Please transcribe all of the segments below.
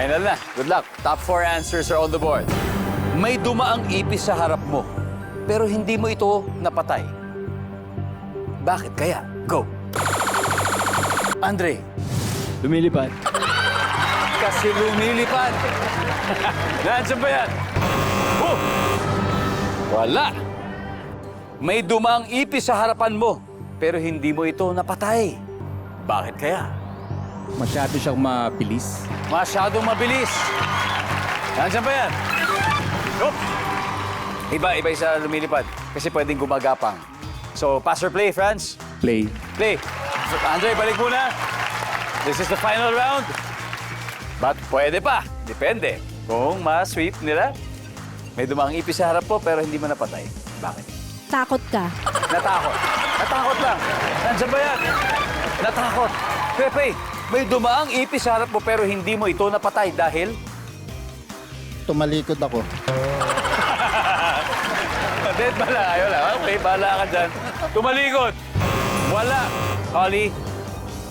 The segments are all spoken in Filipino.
Final na. Good luck. Top 4 answers are on the board. May dumaang ipis sa harap mo, pero hindi mo ito napatay. Bakit kaya? Go. Andre. Lumilipad. Kasi lumilipad. Nandiyan ba yan? Oh! Wala. May dumaang ipis sa harapan mo, pero hindi mo ito napatay. Bakit kaya? Masyado siyang mabilis. Masyadong mabilis. Nandiyan ba yan? Nope. Iba sa lumilipad. Kasi pwedeng gumagapang. So, pass or play, Franz? Play. Play. So, Andre, balik muna. This is the final round. But pwede pa. Depende. Kung ma-sweep nila, may dumaang ipis sa harap po pero hindi mo napatay. Bakit? Takot ka. Natakot. Natakot lang. Nandiyan ba yan? Natakot. Pepe, may dumaang ipis sa harap mo pero hindi mo ito napatay dahil... Tumalikod ako. Dead bala. Ayaw lang. Okay, bahala ka dyan. Tumalikod. Wala. Holly,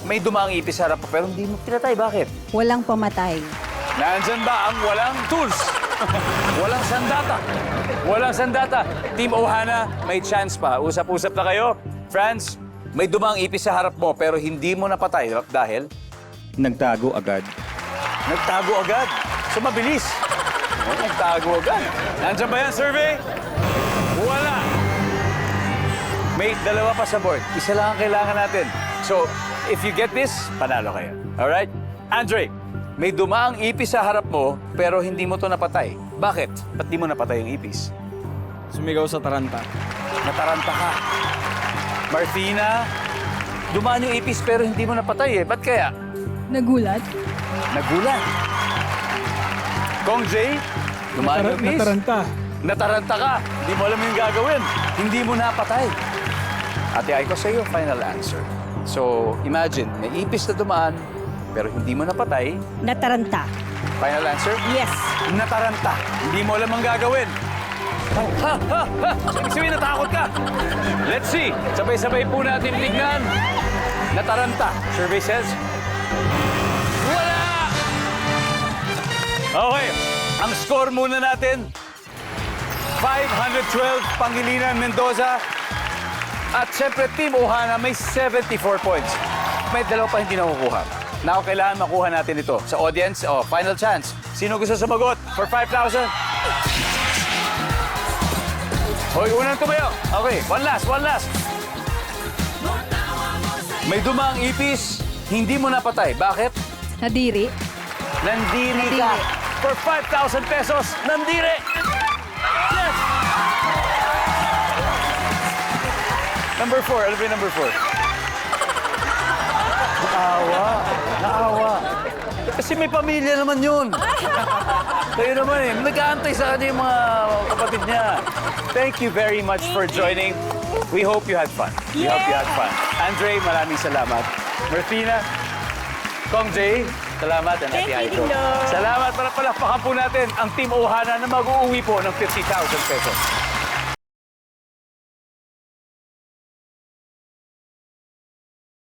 may dumaang ipis sa harap mo pero hindi mo pinatay. Bakit? Walang pamatay. Nandyan ba ang walang tools? Walang sandata. Walang sandata. Team Ohana, may chance pa. Usap-usap na kayo. Franz, may dumaang ipis sa harap mo pero hindi mo napatay dahil Nagtago agad. nagtago agad. So mabilis. Oh, nagtago agad. Nandyan ba yan, survey? Wala. May dalawa pa sa board. Isa lang ang kailangan natin. So, if you get this, panalo kayo. Alright? Andre, may dumaang ipis sa harap mo, pero hindi mo to napatay. Bakit? Ba't di mo napatay yung ipis? Sumigaw sa taranta. Nataranta ka. Martina, dumaan yung ipis pero hindi mo napatay eh. Ba't kaya? Nagulat? Nagulat. Kong Jay, dumaan yung ipis. Nataranta. Nataranta ka. Hindi mo alam yung gagawin. Hindi mo napatay. Ate Aiko, sa iyo, final answer. So, imagine, may ipis na dumaan, pero hindi mo napatay. Nataranta. Final answer? Yes. Nataranta. Hindi mo alam ang gagawin. Ha! Ibig sabihin, natakot ka. Let's see. Sabay-sabay po natin tignan. Nataranta. Survey says? Wala! Okay. Ang score muna natin, 512 Pangilinan Mendoza. At siyempre, Team Ohana may 74 points. May dalawa pa hindi nakukuha. Now, kailangan makuha natin ito. Sa audience, final chance. Sino gusto sumagot for 5,000? Hoy, unang tumayo. Okay, one last. May dumaang ipis, hindi mo napatay. Bakit? Nadiri. Nandiri ka. For 5,000 pesos, nandiri! Yes! Number 4. Ano ba yung number 4? Naawa. Kasi may pamilya naman yun. Kayo naman eh. Nag-aantay sa kanya yung mga kapatid niya. Thank you very much for joining. We hope you had fun. We hope you had fun. Andre, maraming salamat. Martina, Kong Jay, salamat. And Ate Aiko. Salamat. Para palakpakan po natin ang Team Ohana na mag-uuwi po ng 50,000 pesos.